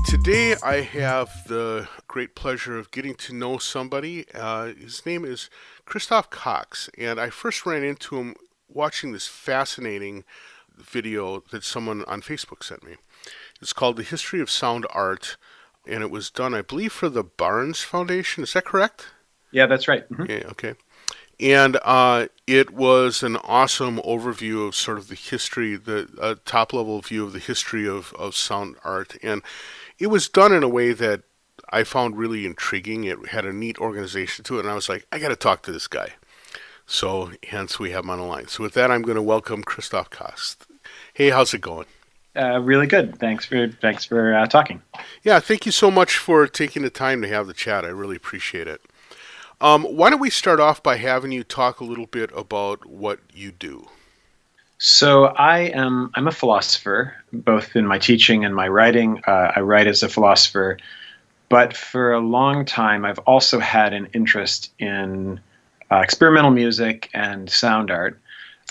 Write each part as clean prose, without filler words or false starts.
Today I have the great pleasure of getting to know somebody. His name is Christoph Cox, and I first ran into him watching this fascinating video that someone on Facebook sent me. It's called The History of Sound Art, and it was done, I believe, for the Barnes Foundation. Is that correct? Yeah, that's right. Yeah, okay. And it was an awesome overview of sort of the history, the top-level view of the history of sound art. And it was done in a way that I found really intriguing. It had a neat organization to it, and I was like, I got to talk to this guy. So hence we have him on the line. So with that, I'm going to welcome Christoph Cox. Hey, how's it going? Really good. Thanks for talking. Yeah, thank you so much for taking the time to have the chat. I really appreciate it. Why don't we start off by having you talk a little bit about what you do? So I'm a philosopher, both in my teaching and my writing. I write as a philosopher, but for a long time I've also had an interest in experimental music and sound art.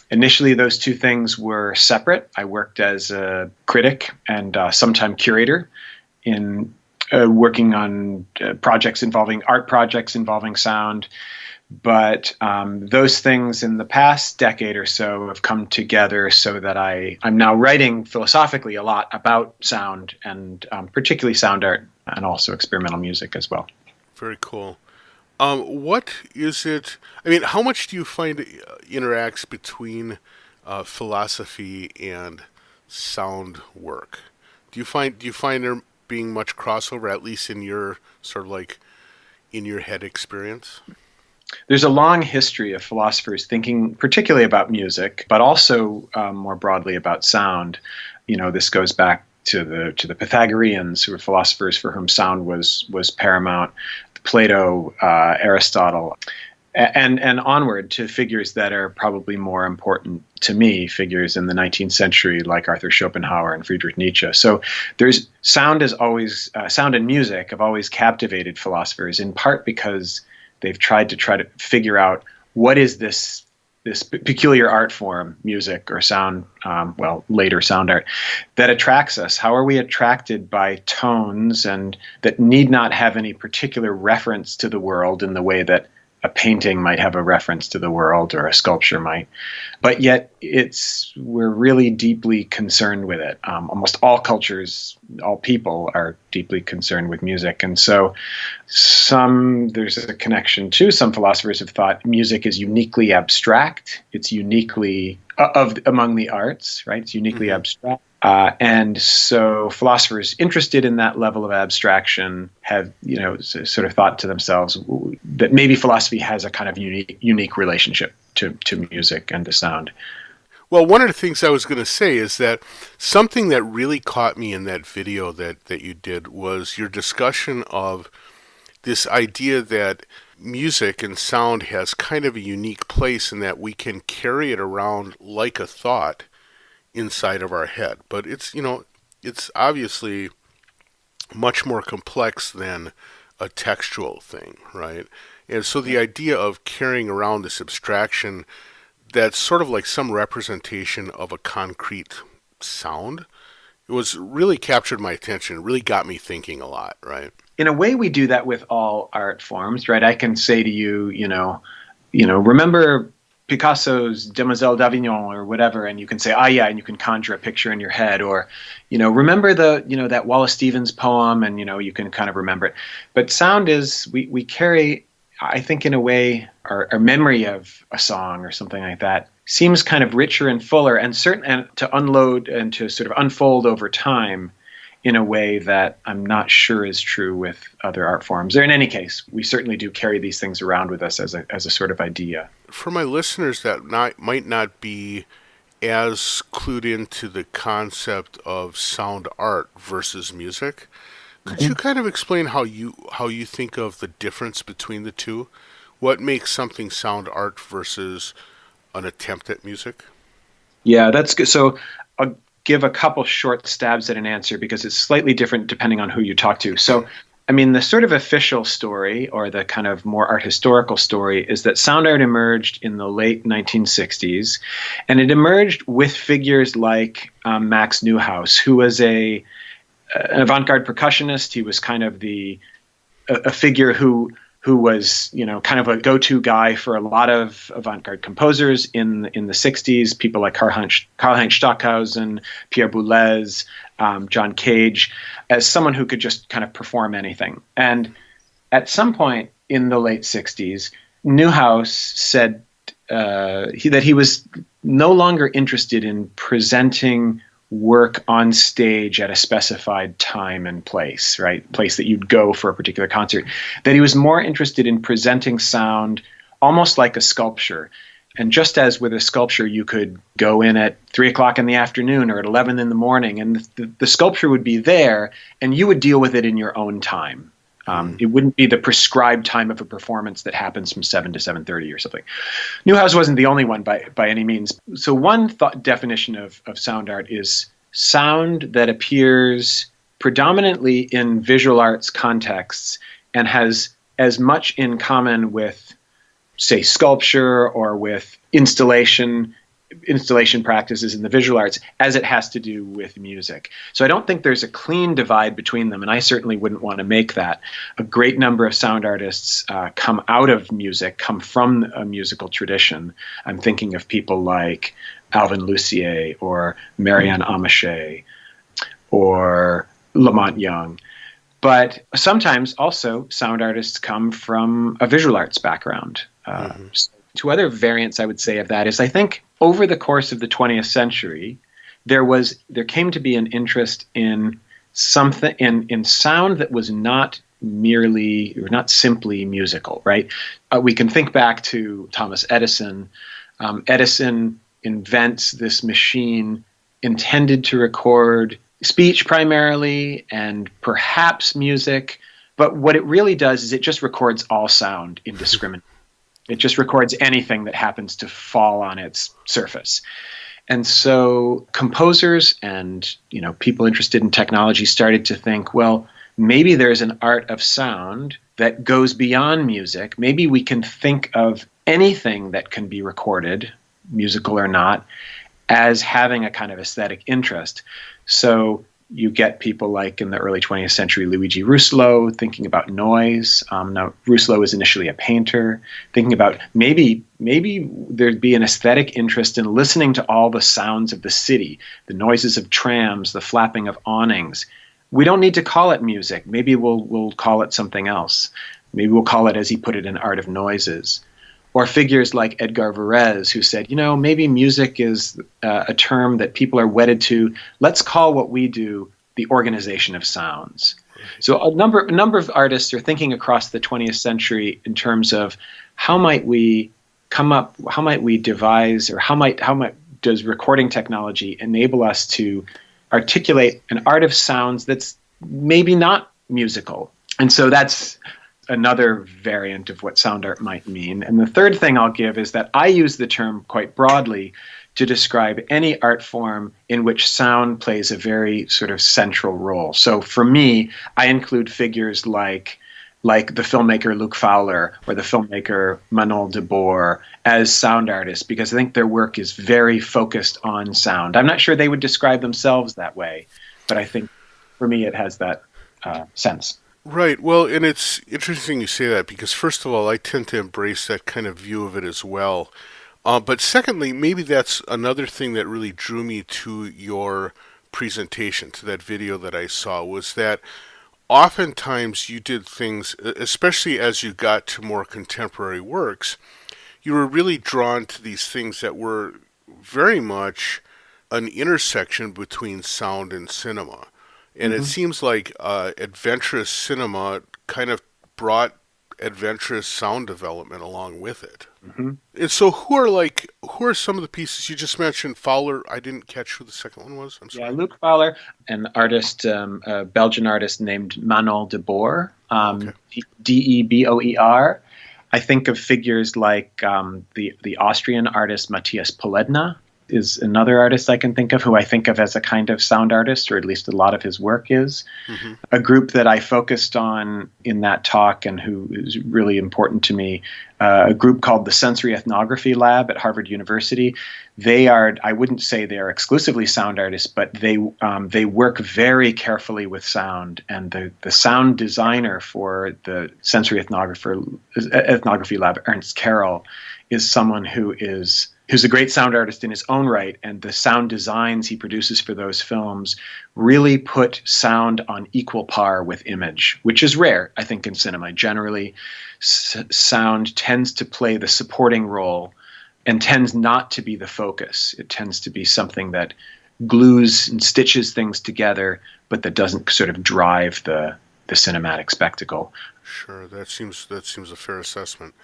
Initially, those two things were separate. I worked as a critic and sometime curator in working on art projects involving sound. But those things in the past decade or so have come together so that I'm now writing philosophically a lot about sound and particularly sound art and also experimental music as well. Very cool. What is it? I mean, how much do you find interacts between philosophy and sound work? Do you find there being much crossover, at least in your sort of like in your head experience? There's a long history of philosophers thinking particularly about music, but also more broadly about sound. You know, this goes back to the Pythagoreans, who were philosophers for whom sound was paramount. Plato, Aristotle, and onward to figures that are probably more important to me, figures in the 19th century like Arthur Schopenhauer and Friedrich Nietzsche. So there's sound and music have always captivated philosophers, in part because they've tried to figure out what is this peculiar art form, music or sound, later sound art, that attracts us. How are we attracted by tones and that need not have any particular reference to the world in the way that a painting might have a reference to the world or a sculpture might, but yet we're really deeply concerned with it. Almost all cultures, all people are deeply concerned with music, and so there's a connection too. Some philosophers have thought music is uniquely abstract. It's uniquely among the arts, right? It's uniquely abstract. And so philosophers interested in that level of abstraction have, sort of thought to themselves that maybe philosophy has a kind of unique relationship to music and to sound. Well, one of the things I was going to say is that something that really caught me in that video that you did was your discussion of this idea that music and sound has kind of a unique place in that we can carry it around like a thought inside of our head, but it's obviously much more complex than a textual thing, right? And so the idea of carrying around this abstraction that's sort of like some representation of a concrete sound, it was really captured my attention. It really got me thinking a lot, right? In a way, we do that with all art forms, right? I can say to you, remember Picasso's Demoiselle d'Avignon or whatever, and you can say, yeah, and you can conjure a picture in your head, or, remember that Wallace Stevens poem, and, you can kind of remember it. But sound is, we carry, I think in a way, our memory of a song or something like that seems kind of richer and fuller and to unload and to sort of unfold over time in a way that I'm not sure is true with other art forms. Or in any case, we certainly do carry these things around with us as a sort of idea. For my listeners that might not be as clued into the concept of sound art versus music, could you kind of explain how you think of the difference between the two? What makes something sound art versus an attempt at music? Yeah, that's good. So I'll give a couple short stabs at an answer because it's slightly different depending on who you talk to. So, I mean, the sort of official story or the kind of more art historical story is that sound art emerged in the late 1960s, and it emerged with figures like Max Neuhaus, who was a an avant-garde percussionist. He was kind of a figure who was, kind of a go-to guy for a lot of avant-garde composers in the 60s, people like Karl-Heinz Stockhausen, Pierre Boulez, John Cage, as someone who could just kind of perform anything. And at some point in the late 60s, Neuhaus said that he was no longer interested in presenting work on stage at a specified time and place, right? Place that you'd go for a particular concert. That he was more interested in presenting sound almost like a sculpture. And just as with a sculpture, you could go in at 3 o'clock in the afternoon or at 11 in the morning, and the sculpture would be there, and you would deal with it in your own time. It wouldn't be the prescribed time of a performance that happens from 7 to 7:30 or something. Neuhaus wasn't the only one by any means. So one definition of sound art is sound that appears predominantly in visual arts contexts and has as much in common with, say, sculpture or with installation practices in the visual arts as it has to do with music. So I don't think there's a clean divide between them, and I certainly wouldn't want to make that. A great number of sound artists come out of music, come from a musical tradition. I'm thinking of people like Alvin Lucier or Marianne Amaché or Lamont Young. But sometimes also sound artists come from a visual arts background. So two other variants I would say of that is, I think over the course of the 20th century, there came to be an interest in something in sound that was not simply musical, right? We can think back to Thomas Edison. Edison invents this machine intended to record speech primarily and perhaps music, but what it really does is it just records all sound indiscriminately. It just records anything that happens to fall on its surface. And so composers and people interested in technology started to think, well, maybe there's an art of sound that goes beyond music. Maybe we can think of anything that can be recorded, musical or not, as having a kind of aesthetic interest. So you get people like in the early 20th century, Luigi Russolo, thinking about noise. Now, Russolo was initially a painter, thinking about maybe there'd be an aesthetic interest in listening to all the sounds of the city, the noises of trams, the flapping of awnings. We don't need to call it music. Maybe we'll call it something else. Maybe we'll call it, as he put it, an art of noises. Or figures like Edgar Varese, who said, maybe music is a term that people are wedded to. Let's call what we do the organization of sounds. Right. So a number of artists are thinking across the 20th century in terms of how might we devise, or how might does recording technology enable us to articulate an art of sounds that's maybe not musical. And so that's another variant of what sound art might mean. And the third thing I'll give is that I use the term quite broadly to describe any art form in which sound plays a very sort of central role. So for me, I include figures like the filmmaker Luc Fowler or the filmmaker Manon de Boer as sound artists, because I think their work is very focused on sound. I'm not sure they would describe themselves that way, but I think for me it has that sense. Right. Well, and it's interesting you say that, because first of all, I tend to embrace that kind of view of it as well. But secondly, maybe that's another thing that really drew me to your presentation, to that video that I saw, was that oftentimes you did things, especially as you got to more contemporary works, you were really drawn to these things that were very much an intersection between sound and cinema. And it seems like adventurous cinema kind of brought adventurous sound development along with it. And so who are some of the pieces you just mentioned? Fowler, I didn't catch who the second one was. I'm sorry. Yeah, Luc Fowler, an artist, a Belgian artist named Manon de Boer, Deboer. I think of figures like the Austrian artist Matthias Poledna, is another artist I can think of who I think of as a kind of sound artist, or at least a lot of his work is. Mm-hmm. A group that I focused on in that talk and who is really important to me, a group called the Sensory Ethnography Lab at Harvard University. They are, I wouldn't say they are exclusively sound artists, but they work very carefully with sound. And the sound designer for the Sensory Ethnography Lab, Ernst Carroll, is someone who's a great sound artist in his own right, and the sound designs he produces for those films really put sound on equal par with image, which is rare, I think, in cinema. Generally, sound tends to play the supporting role and tends not to be the focus. It tends to be something that glues and stitches things together, but that doesn't sort of drive the cinematic spectacle. Sure, that seems a fair assessment.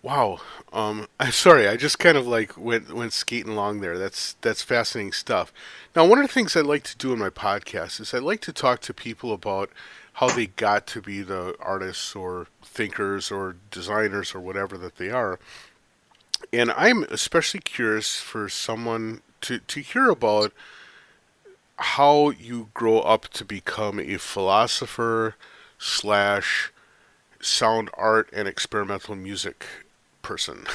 Wow. I'm sorry, I just kind of like went skating along there. That's fascinating stuff. Now, one of the things I like to do in my podcast is I like to talk to people about how they got to be the artists or thinkers or designers or whatever that they are. And I'm especially curious for someone to hear about how you grow up to become a philosopher / sound art and experimental music person.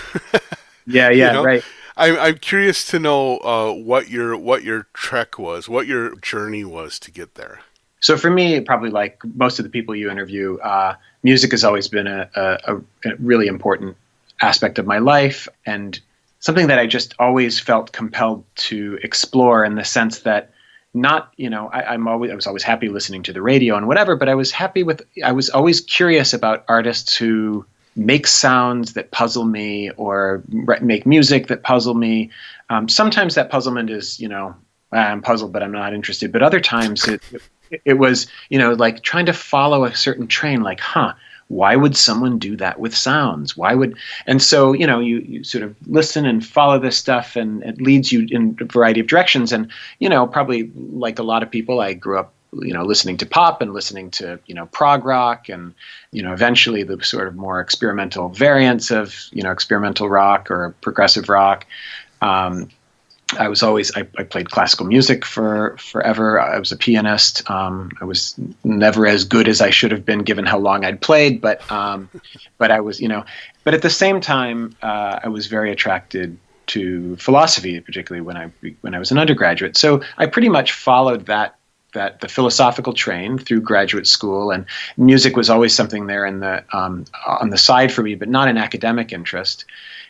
Yeah, right. I'm curious to know what your trek was, what your journey was to get there. So for me, probably like most of the people you interview, music has always been a really important aspect of my life, and something that I just always felt compelled to explore, in the sense that I was always happy listening to the radio and whatever, but I was always curious about artists who make sounds that puzzle me, or make music that puzzle me. Sometimes that puzzlement is, I'm puzzled, but I'm not interested. But other times it was, like trying to follow a certain train, like, why would someone do that with sounds? And so, you sort of listen and follow this stuff, and it leads you in a variety of directions. And, probably like a lot of people, I grew up, listening to pop and listening to, prog rock, and, eventually the sort of more experimental variants of, experimental rock or progressive rock. I played classical music for forever. I was a pianist. I was never as good as I should have been, given how long I'd played, but I was, but at the same time, I was very attracted to philosophy, particularly when I was an undergraduate. So I pretty much followed the philosophical train through graduate school, and music was always something there on the side for me, but not an academic interest.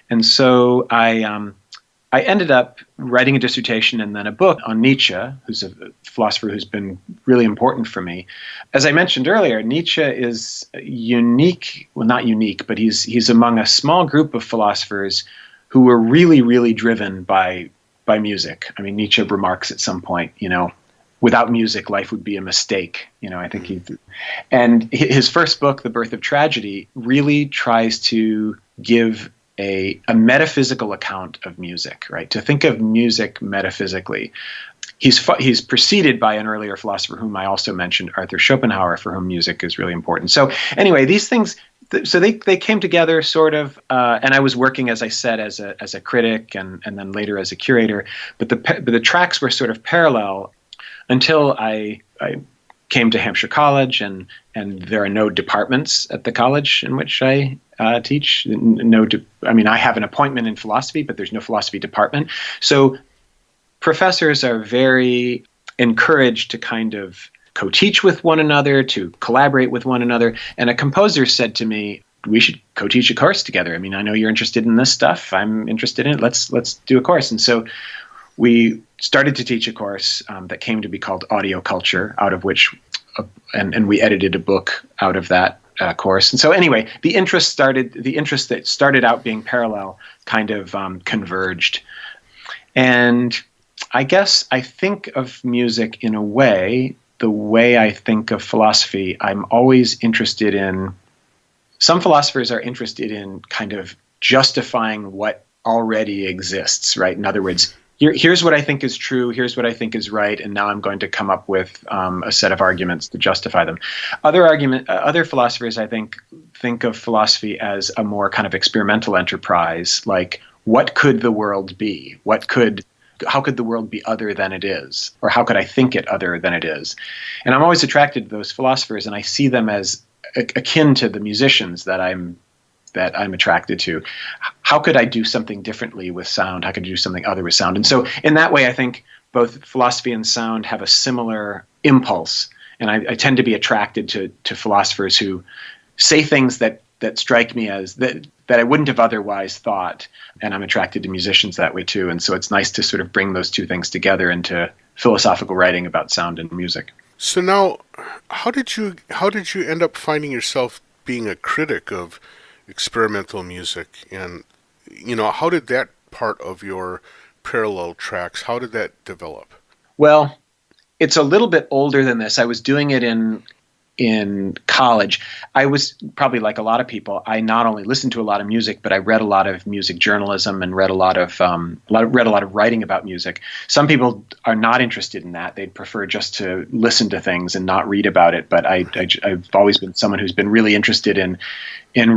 And so I ended up writing a dissertation and then a book on Nietzsche, who's a philosopher who's been really important for me. As I mentioned earlier, Nietzsche is unique, well, not unique, but he's among a small group of philosophers who were really, really driven by music. I mean, Nietzsche remarks at some point, without music, life would be a mistake. I think and his first book, The Birth of Tragedy, really tries to give a metaphysical account of music, right? To think of music metaphysically. He's preceded by an earlier philosopher whom I also mentioned, Arthur Schopenhauer, for whom music is really important. So anyway, these things, so they came together sort of, and I was working, as I said, as a critic and then later as a curator, but the tracks were sort of parallel until I came to Hampshire College, and there are no departments at the college in which I teach. I have an appointment in philosophy, but there's no philosophy department. So professors are very encouraged to kind of co-teach with one another, to collaborate with one another. And a composer said to me, we should co-teach a course together. I mean, I know you're interested in this stuff. I'm interested in it. Let's do a course. And so we started to teach a course that came to be called Audio Culture, out of which, and we edited a book out of that course. And so anyway, the interest that started out being parallel kind of converged. And I guess I think of music in a way, the way I think of philosophy. I'm always interested in, some philosophers are interested in kind of justifying what already exists, right? In other words, here's what I think is true, here's what I think is right, and now I'm going to come up with a set of arguments to justify them. Other philosophers, I think of philosophy as a more kind of experimental enterprise, like what could the world be? What could How could the world be other than it is? Or how could I think it other than it is? And I'm always attracted to those philosophers, and I see them as akin to the musicians that I'm attracted to. How could I do something differently with sound? How could I do something other with sound? And so in that way, I think both philosophy and sound have a similar impulse. And I tend to be attracted to philosophers who say things that strike me as that I wouldn't have otherwise thought. And I'm attracted to musicians that way too. And so it's nice to sort of bring those two things together into philosophical writing about sound and music. So now, how did you end up finding yourself being a critic of experimental music? And, how did that part of your parallel tracks, how did that develop? Well, it's a little bit older than this. I was doing it in college. I was probably like a lot of people. I not only listened to a lot of music, but I read a lot of music journalism and read a lot of writing about music. Some people are not interested in that. They'd prefer just to listen to things and not read about it. But I've always been someone who's been really interested in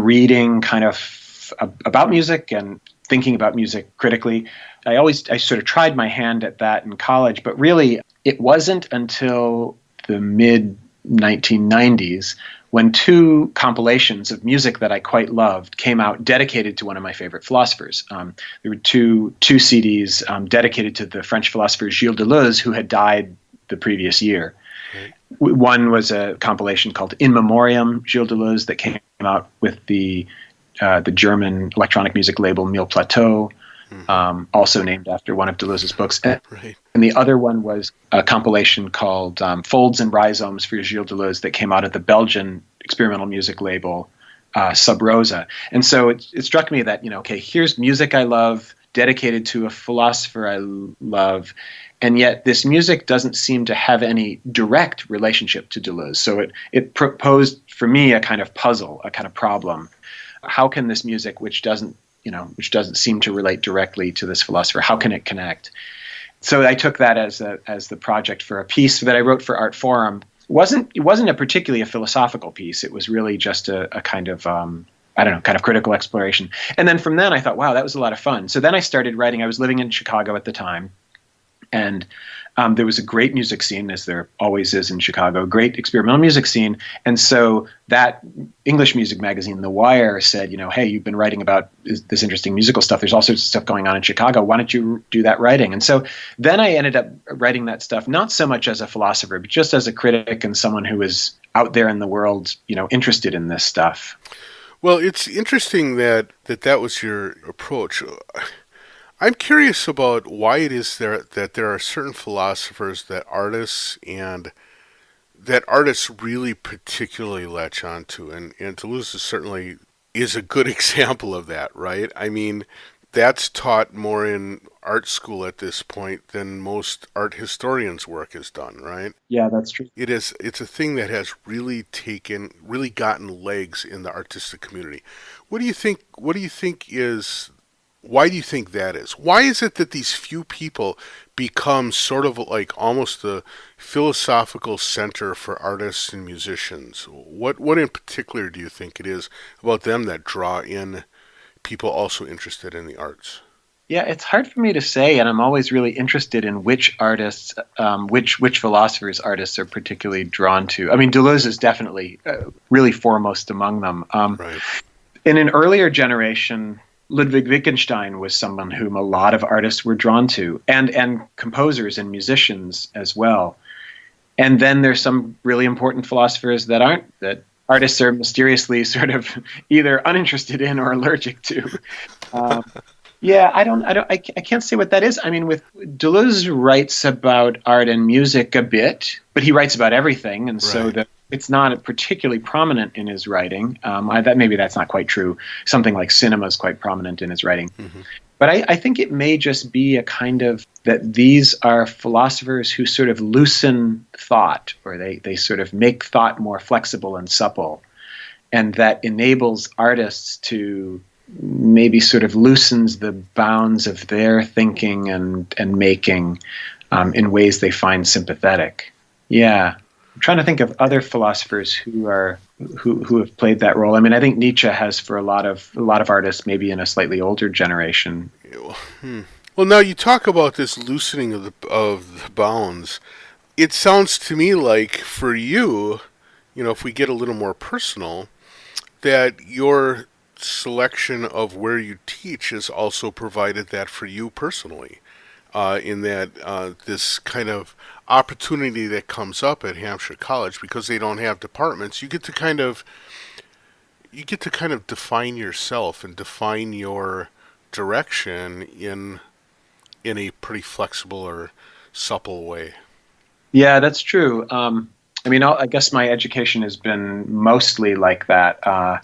reading kind of about music and thinking about music critically. I sort of tried my hand at that in college, but really it wasn't until the mid 1990s when two compilations of music that I quite loved came out dedicated to one of my favorite philosophers. There were two CDs dedicated to the French philosopher Gilles Deleuze, who had died the previous year. Right. One was a compilation called In Memoriam Gilles Deleuze that came out with the German electronic music label Mille Plateau, also named after one of Deleuze's books. Right. And the other one was a compilation called Folds and Rhizomes for Gilles Deleuze that came out of the Belgian experimental music label Sub Rosa. And so it struck me that, here's music I love, dedicated to a philosopher I love, and yet this music doesn't seem to have any direct relationship to Deleuze. So it proposed for me a kind of puzzle, a kind of problem. How can this music, which doesn't seem to relate directly to this philosopher, how can it connect? So I took that as the project for a piece that I wrote for Art Forum. It wasn't a particularly a philosophical piece. It was really just a kind of kind of critical exploration. And then from then I thought, wow, that was a lot of fun. So then I started writing. I was living in Chicago at the time, and there was a great music scene, as there always is in Chicago, a great experimental music scene. And so that English music magazine, The Wire, said, hey, you've been writing about this interesting musical stuff. There's all sorts of stuff going on in Chicago. Why don't you do that writing? And so then I ended up writing that stuff, not so much as a philosopher, but just as a critic and someone who was out there in the world, interested in this stuff. Well, it's interesting that was your approach. I'm curious about why it is that there are certain philosophers that artists really particularly latch onto, and Deleuze certainly is a good example of that, right? I mean, that's taught more in art school at this point than most art historians' work is done, right? Yeah, that's true. It's a thing that has really gotten legs in the artistic community. Why do you think that is? Why is it that these few people become sort of like almost the philosophical center for artists and musicians? What in particular do you think it is about them that draw in people also interested in the arts? Yeah, it's hard for me to say, and I'm always really interested in which artists, which philosophers artists are particularly drawn to. I mean, Deleuze is definitely really foremost among them. Right. In an earlier generation, Ludwig Wittgenstein was someone whom a lot of artists were drawn to, and composers and musicians as well. And then there's some really important philosophers that aren't, that artists are mysteriously sort of either uninterested in or allergic to. Yeah, I can't say what that is. I mean, with Deleuze writes about art and music a bit, but he writes about everything, and so it's not particularly prominent in his writing. Maybe that's not quite true. Something like cinema is quite prominent in his writing. Mm-hmm. But I think it may just be a kind of that these are philosophers who sort of loosen thought, or they sort of make thought more flexible and supple, and that enables artists to maybe sort of loosens the bounds of their thinking and making in ways they find sympathetic. Yeah. I'm trying to think of other philosophers who have played that role. I mean, I think Nietzsche has for a lot of artists, maybe in a slightly older generation. Well, now you talk about this loosening of the bounds. It sounds to me like for you, if we get a little more personal, that your selection of where you teach has also provided that for you personally. In that this kind of opportunity that comes up at Hampshire College, because they don't have departments, you get to kind of define yourself and define your direction in a pretty flexible or supple way. Yeah, that's true. I guess my education has been mostly like that. I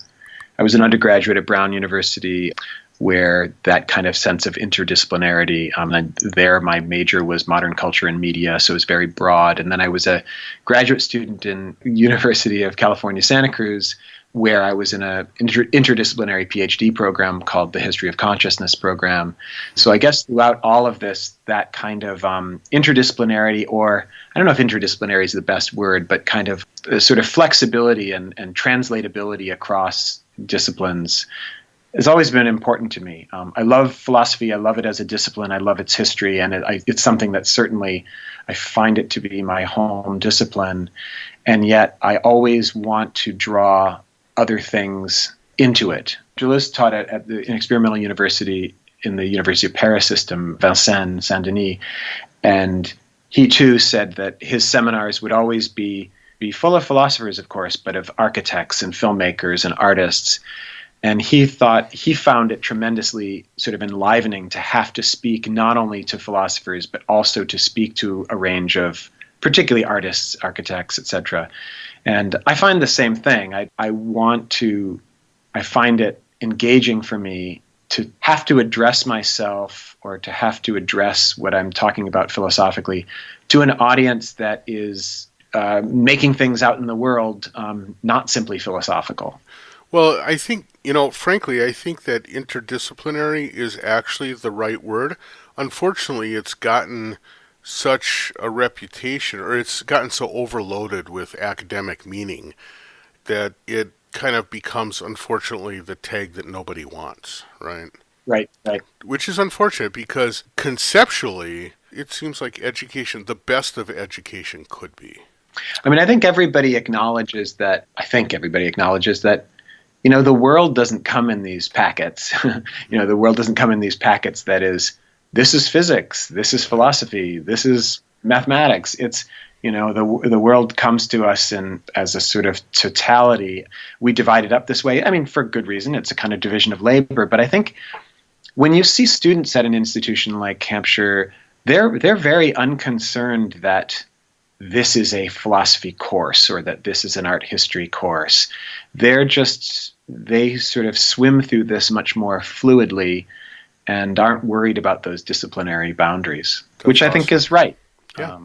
was an undergraduate at Brown University, where that kind of sense of interdisciplinarity, and there my major was modern culture and media, so it was very broad. And then I was a graduate student in University of California, Santa Cruz, where I was in a interdisciplinary PhD program called the History of Consciousness program. So I guess throughout all of this, that kind of interdisciplinarity, or I don't know if interdisciplinary is the best word, but kind of sort of flexibility and translatability across disciplines has always been important to me. I love philosophy. I love it as a discipline. I love its history, and it's something that certainly I find it to be my home discipline. And yet I always want to draw other things into it. Deleuze taught at an experimental university in the University of Paris system, Vincennes, Saint-Denis, and he too said that his seminars would always be full of philosophers, of course, but of architects and filmmakers and artists. And he found it tremendously sort of enlivening to have to speak not only to philosophers, but also to speak to a range of particularly artists, architects, etc. And I find the same thing. I find it engaging for me to have to address myself, or to have to address what I'm talking about philosophically, to an audience that is making things out in the world, not simply philosophical. Well, I think, frankly, I think that interdisciplinary is actually the right word. Unfortunately, it's gotten such a reputation, or it's gotten so overloaded with academic meaning, that it kind of becomes, unfortunately, the tag that nobody wants, right? Right. Which is unfortunate, because conceptually, it seems like education, the best of education could be. I think everybody acknowledges that, the world doesn't come in these packets. The world doesn't come in these packets that is, this is physics, this is philosophy, this is mathematics. It's, the world comes to us as a sort of totality. We divide it up this way. For good reason. It's a kind of division of labor. But I think when you see students at an institution like Hampshire, they're very unconcerned that this is a philosophy course or that this is an art history course. They sort of swim through this much more fluidly and aren't worried about those disciplinary boundaries, which I think is right. Yeah.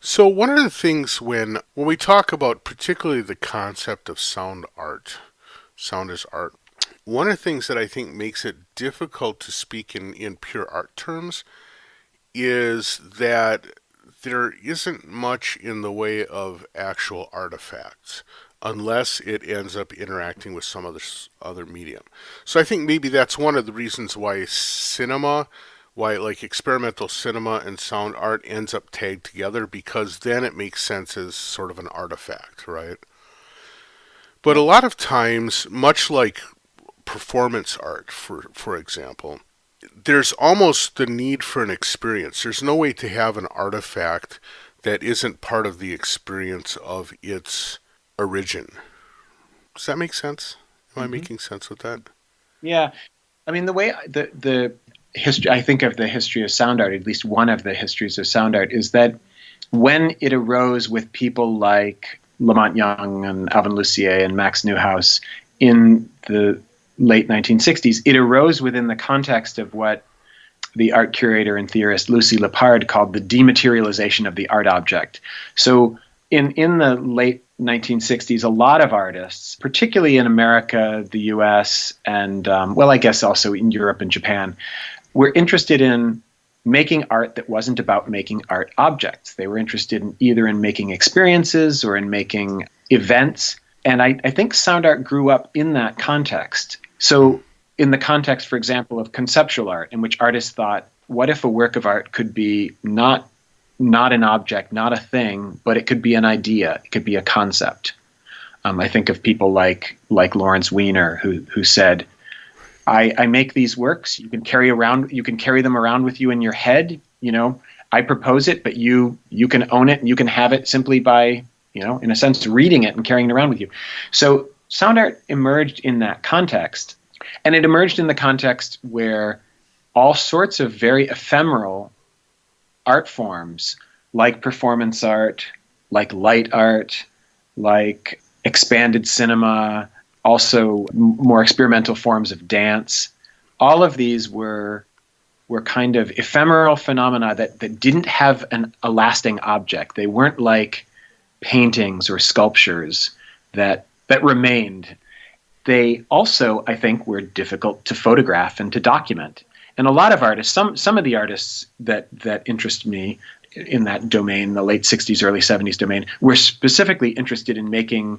So one of the things when we talk about particularly the concept of sound as art, one of the things that I think makes it difficult to speak in pure art terms is that there isn't much in the way of actual artifacts unless it ends up interacting with some other medium. So I think maybe that's one of the reasons why experimental cinema and sound art ends up tagged together, because then it makes sense as sort of an artifact, right? But a lot of times, much like performance art, for example, there's almost the need for an experience. There's no way to have an artifact that isn't part of the experience of its origin. Does that make sense? Am I making sense with that? Yeah. The way the history, I think of the history of sound art, at least one of the histories of sound art, is that when it arose with people like Lamont Young and Alvin Lucier and Max Neuhaus in the late 1960s, it arose within the context of what the art curator and theorist Lucy Lepard called the dematerialization of the art object. So in the late 1960s, a lot of artists, particularly in America, the US, and I guess also in Europe and Japan, were interested in making art that wasn't about making art objects. They were interested in either in making experiences or in making events. And I think sound art grew up in that context. So in the context, for example, of conceptual art, in which artists thought what if a work of art could be not an object, not a thing, but it could be an idea, it could be a concept. I think of people like Lawrence Weiner, who said, I make these works. You can carry them around with you in your head. I propose it, but you can own it and you can have it simply by, in a sense, reading it and carrying it around with you. So sound art emerged in that context, and it emerged in the context where all sorts of very ephemeral art forms, like performance art, like light art, like expanded cinema, also more experimental forms of dance. All of these were kind of ephemeral phenomena that didn't have a lasting object. They weren't like paintings or sculptures that remained. They also, I think, were difficult to photograph and to document. And a lot of artists, some of the artists that interest me in that domain, the late 60s, early 70s domain, were specifically interested in making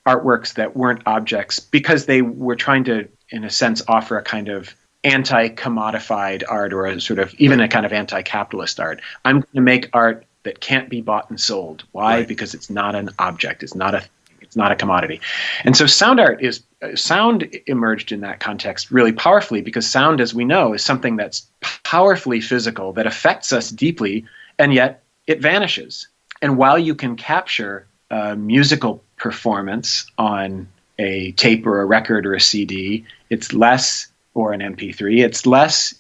artworks that weren't objects because they were trying to, in a sense, offer a kind of anti-commodified art, or a sort of even a kind of anti-capitalist art. I'm going to make art that can't be bought and sold. Why? Right. Because it's not an object. It's not a commodity. And so sound emerged in that context really powerfully, because sound, as we know, is something that's powerfully physical, that affects us deeply, and yet it vanishes. And while you can capture a musical performance on a tape or a record or a CD, it's less, or an MP3, it's less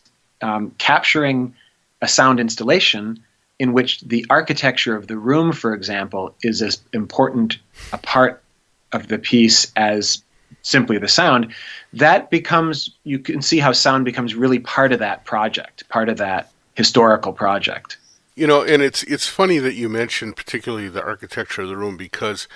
capturing a sound installation in which the architecture of the room, for example, is as important a part of the piece as simply the sound. That becomes, you can see how sound becomes really part of that project, part of that historical project. And it's funny that you mentioned particularly the architecture of the room, because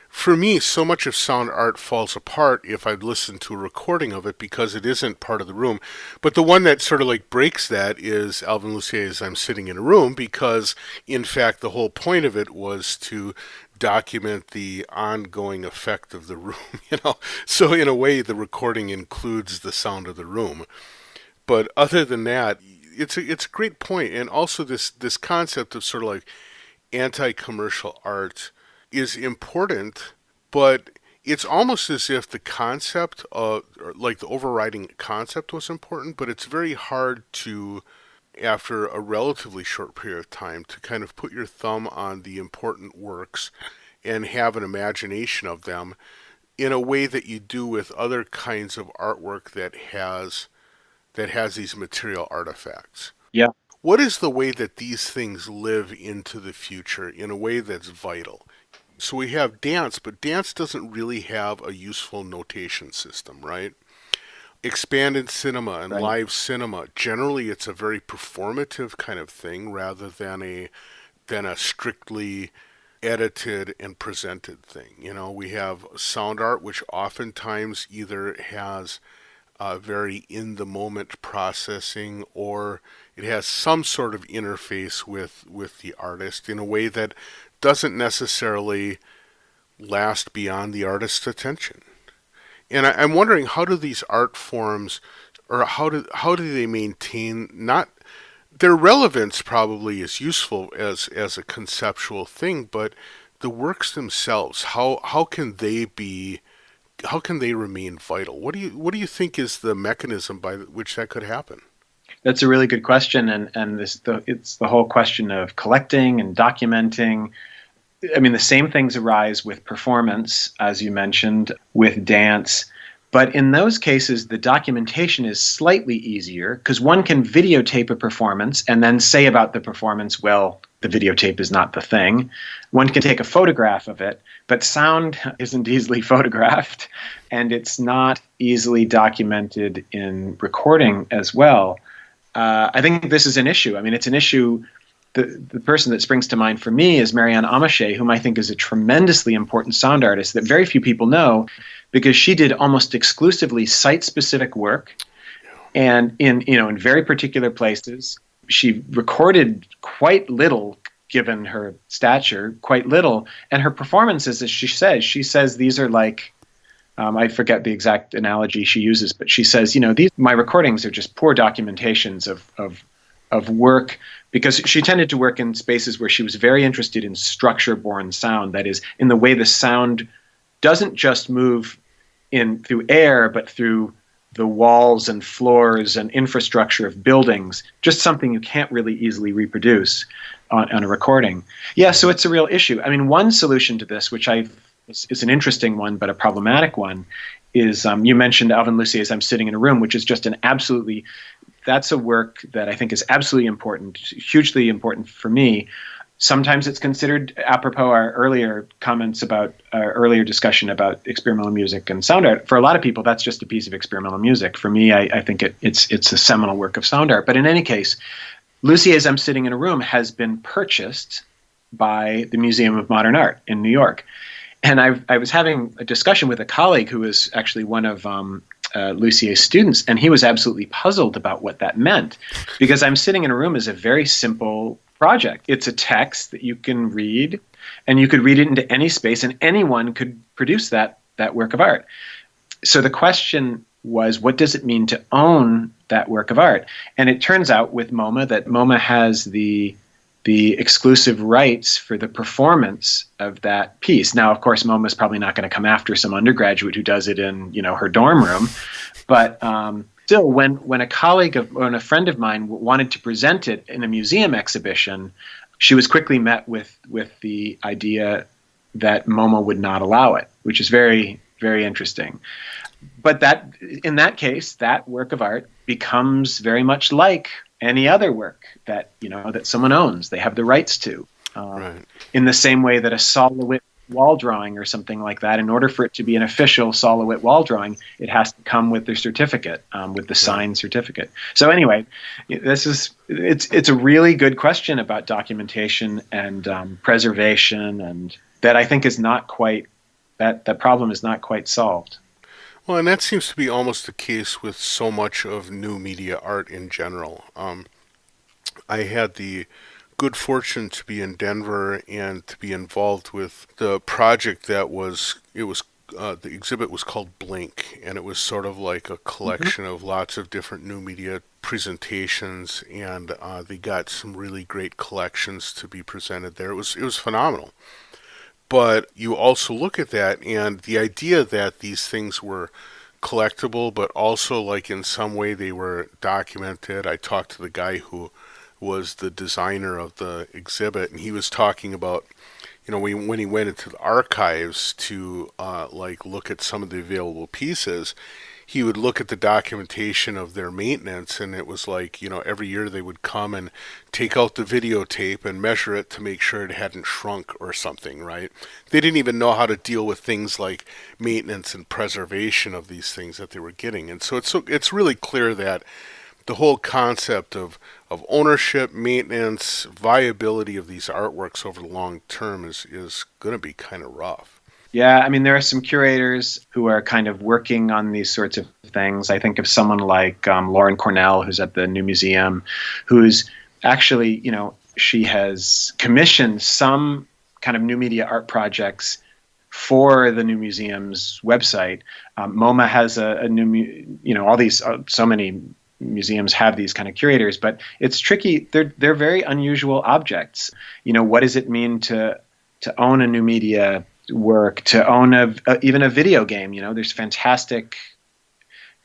for me, so much of sound art falls apart if I'd listened to a recording of it, because it isn't part of the room. But the one that sort of like breaks that is Alvin Lucier's I'm Sitting in a Room, because in fact the whole point of it was to document the ongoing effect of the room, So in a way the recording includes the sound of the room. But other than that, it's a great point. And also this concept of sort of like anti-commercial art is important, but it's almost as if the concept of, or like the overriding concept was important, but it's very hard to, after a relatively short period of time, to kind of put your thumb on the important works and have an imagination of them in a way that you do with other kinds of artwork that has these material artifacts. Yeah. What is the way that these things live into the future in a way that's vital? So we have dance, but dance doesn't really have a useful notation system, right? Expanded cinema and Right. live cinema, generally it's a very performative kind of thing rather than a strictly edited and presented thing. We have sound art, which oftentimes either has very in-the-moment processing, or it has some sort of interface with the artist in a way that doesn't necessarily last beyond the artist's attention. And I'm wondering, how do these art forms, or how do they maintain not their relevance? Probably is useful as a conceptual thing, but the works themselves, how can they remain vital? What do you think is the mechanism by which that could happen? That's a really good question, and it's the whole question of collecting and documenting. I mean, the same things arise with performance, as you mentioned, with dance. But in those cases, the documentation is slightly easier because one can videotape a performance and then say about the performance, well, the videotape is not the thing. One can take a photograph of it, but sound isn't easily photographed, and it's not easily documented in recording as well. I think this is an issue. I mean, it's an issue. The person that springs to mind for me is Marianne Amache, whom I think is a tremendously important sound artist that very few people know, because she did almost exclusively site-specific work, and in very particular places. She recorded quite little, given her stature, quite little, and her performances, as she says these are like, I forget the exact analogy she uses, but she says, my recordings are just poor documentations of of work, because she tended to work in spaces where she was very interested in structure-borne sound, that is, in the way the sound doesn't just move in through air, but through the walls and floors and infrastructure of buildings, just something you can't really easily reproduce on a recording. Yeah, so it's a real issue. I mean, one solution to this, which is an interesting one, but a problematic one, is you mentioned Alvin Lucier's I'm Sitting in a Room, which is just that's a work that I think is absolutely important, hugely important for me. Sometimes it's considered, apropos our earlier comments about our earlier discussion about experimental music and sound art. For a lot of people, that's just a piece of experimental music. For me, I think it's a seminal work of sound art. But in any case, Lucier's I'm Sitting in a Room has been purchased by the Museum of Modern Art in New York. And I was having a discussion with a colleague who was actually one of Lucier's students, and he was absolutely puzzled about what that meant, because I'm Sitting in a Room is a very simple project. It's a text that you can read, and you could read it into any space, and anyone could produce that work of art. So the question was, what does it mean to own that work of art? And it turns out with MoMA that MoMA has the exclusive rights for the performance of that piece. Now, of course, MoMA is probably not going to come after some undergraduate who does it in, her dorm room, but still, when a friend of mine wanted to present it in a museum exhibition, she was quickly met with the idea that MoMA would not allow it, which is very, very interesting. But in that case, that work of art becomes very much like any other work that someone owns. They have the rights to. Right. In the same way that a Sol-LeWitt wall drawing or something like that, in order for it to be an official Sol-LeWitt wall drawing, it has to come with their certificate, with the signed certificate. So anyway, it's a really good question about documentation and preservation, and that I think is not quite, that problem is not quite solved. Well, and that seems to be almost the case with so much of new media art in general. I had the good fortune to be in Denver and to be involved with the project the exhibit was called Blink, and it was sort of like a collection of lots of different new media presentations, and they got some really great collections to be presented there. It was phenomenal. But you also look at that, and the idea that these things were collectible, but also like in some way they were documented. I talked to the guy who was the designer of the exhibit, and he was talking about, when he went into the archives to look at some of the available pieces, he would look at the documentation of their maintenance, and it was like, every year they would come and take out the videotape and measure it to make sure it hadn't shrunk or something, right? They didn't even know how to deal with things like maintenance and preservation of these things that they were getting. And so it's really clear that the whole concept of ownership, maintenance, viability of these artworks over the long term is going to be kind of rough. Yeah, I mean, there are some curators who are kind of working on these sorts of things. I think of someone like Lauren Cornell, who's at the New Museum, who's actually, she has commissioned some kind of new media art projects for the New Museum's website. MoMA has a new, all these, so many museums have these kind of curators, but it's tricky. They're very unusual objects. What does it mean to own a new media work, to own even a video game? There's fantastic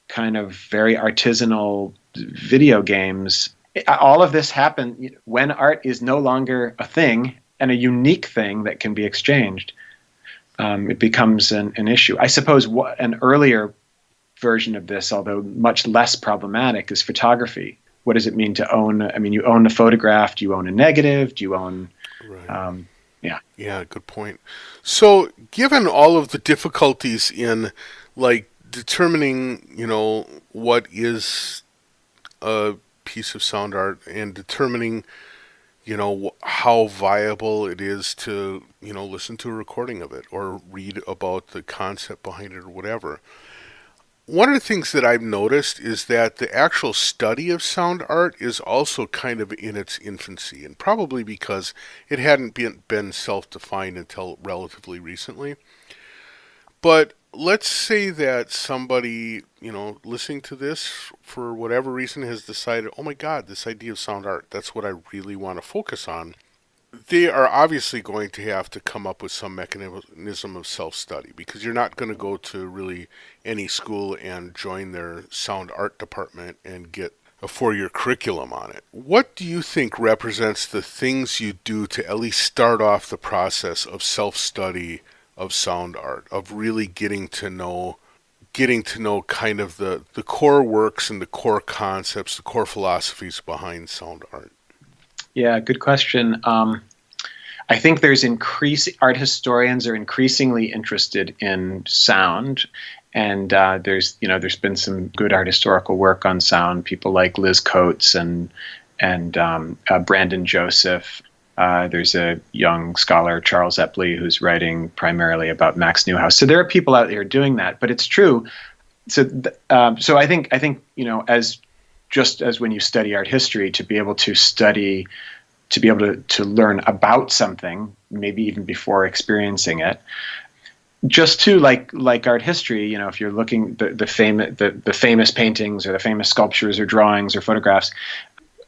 kind of very artisanal video games. All of this happened when art is no longer a thing and a unique thing that can be exchanged. It becomes an issue. I suppose an earlier version of this, although much less problematic, is photography. What does it mean to own? I mean, you own a photograph. Do you own a negative? Do you own? Right. Yeah, good point. So, given all of the difficulties in, determining, what is a piece of sound art, and determining, how viable it is to, listen to a recording of it or read about the concept behind it or whatever. One of the things that I've noticed is that the actual study of sound art is also kind of in its infancy, and probably because it hadn't been self-defined until relatively recently. But let's say that somebody, listening to this for whatever reason has decided, oh my God, this idea of sound art, that's what I really want to focus on. They are obviously going to have to come up with some mechanism of self-study, because you're not going to go to really any school and join their sound art department and get a 4-year curriculum on it. What do you think represents the things you do to at least start off the process of self-study of sound art, of really getting to know kind of the core works and the core concepts, the core philosophies behind sound art? Yeah, good question. I think art historians are increasingly interested in sound, and there's been some good art historical work on sound. People like Liz Coates and Brandon Joseph. There's a young scholar, Charles Epley, who's writing primarily about Max Neuhaus. So there are people out there doing that, but it's true. So I think as when you study art history, to be able to learn about something, maybe even before experiencing it. Just too, like art history, if you're looking the famous paintings or the famous sculptures or drawings or photographs,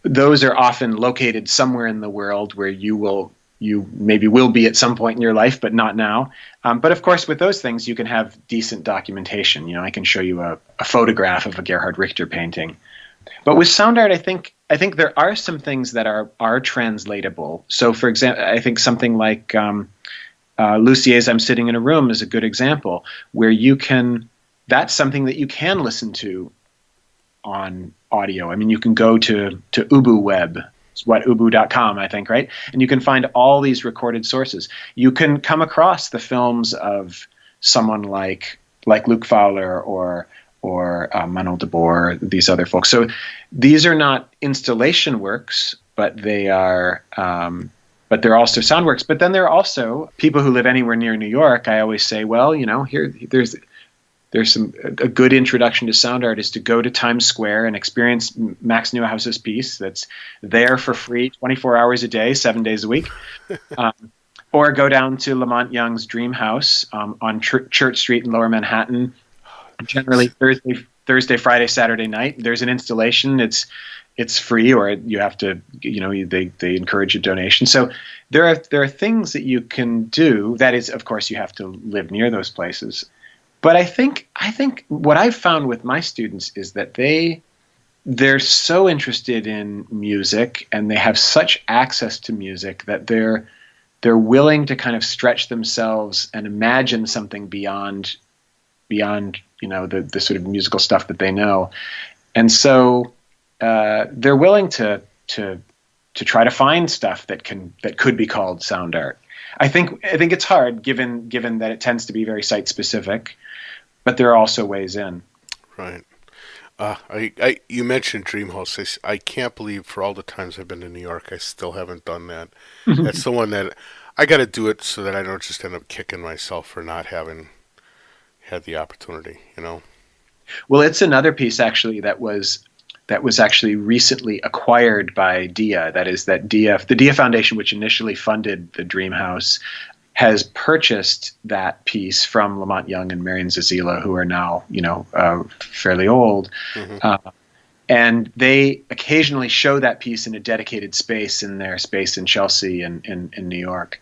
those are often located somewhere in the world where you maybe will be at some point in your life, but not now. But of course, with those things, you can have decent documentation. I can show you a photograph of a Gerhard Richter painting. But with sound art, I think there are some things that are translatable. So, for example, I think something like Lucier's "I'm Sitting in a Room" is a good example, where that's something that you can listen to on audio. I mean, you can go to UbuWeb, ubu.com, I think, right? And you can find all these recorded sources. You can come across the films of someone like Luke Fowler or Manuel de Boer, these other folks. So these are not installation works, but they are, but they're also sound works. But then there are also people who live anywhere near New York. I always say, well, there's a good introduction to sound art is to go to Times Square and experience Max Neuhaus's piece that's there for free, 24 hours a day, 7 days a week. Or go down to Lamont Young's Dream House on Church Street in Lower Manhattan. Generally Thursday, Friday, Saturday night. There's an installation. It's free, or you have to, they encourage a donation. So there are things that you can do. That is, of course, you have to live near those places. But I think what I've found with my students is that they're so interested in music, and they have such access to music that they're willing to kind of stretch themselves and imagine something beyond the sort of musical stuff that they know. And so they're willing to try to find stuff that could be called sound art. I think it's hard given that it tends to be very site specific, but there are also ways in. Right. You mentioned Dreamhouse. I can't believe for all the times I've been to New York, I still haven't done that. That's the one that I got to do it so that I don't just end up kicking myself for not having had the opportunity. Well, it's another piece actually that was actually recently acquired by DIA. That is, the DIA Foundation, which initially funded the Dream House, has purchased that piece from Lamont Young and Marian Zazila, who are now, fairly old. Mm-hmm. And they occasionally show that piece in a dedicated space in their space in Chelsea and in New York.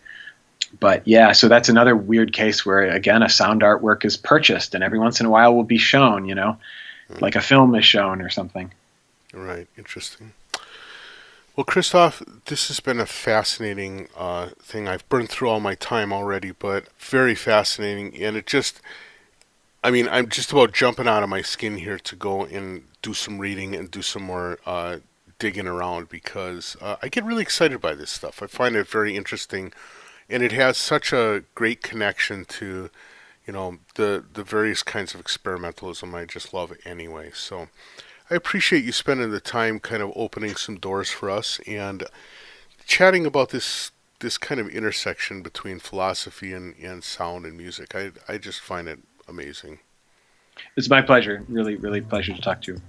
But yeah, so that's another weird case where, again, a sound artwork is purchased and every once in a while will be shown, like a film is shown or something. Right. Interesting. Well, Christoph, this has been a fascinating thing. I've burned through all my time already, but very fascinating. And I'm just about jumping out of my skin here to go and do some reading and do some more digging around, because I get really excited by this stuff. I find it very interesting, and it has such a great connection to, the various kinds of experimentalism I just love anyway. So I appreciate you spending the time kind of opening some doors for us and chatting about this kind of intersection between philosophy and sound and music. I just find it amazing. It's my pleasure. Really, really pleasure to talk to you.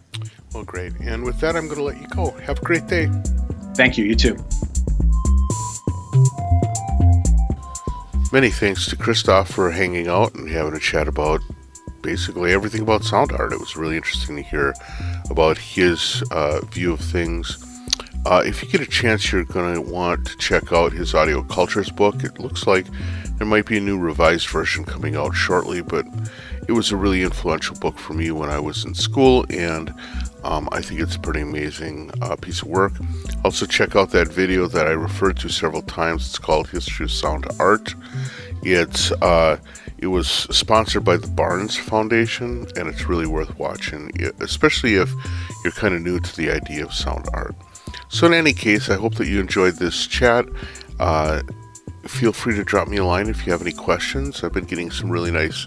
Well, great. And with that, I'm going to let you go. Have a great day. Thank you. You too. Many thanks to Christoph for hanging out and having a chat about basically everything about sound art. It was really interesting to hear about his view of things. If you get a chance, you're going to want to check out his Audio Cultures book. It looks like there might be a new revised version coming out shortly, but it was a really influential book for me when I was in school, and I think it's a pretty amazing piece of work. Also, check out that video that I referred to several times. It's called History of Sound Art. It was sponsored by the Barnes Foundation, and it's really worth watching, especially if you're kind of new to the idea of sound art. So in any case, I hope that you enjoyed this chat. Feel free to drop me a line if you have any questions. I've been getting some really nice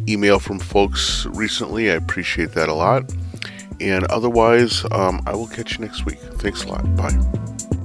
email from folks recently. I appreciate that a lot. And otherwise, I will catch you next week. Thanks a lot. Bye.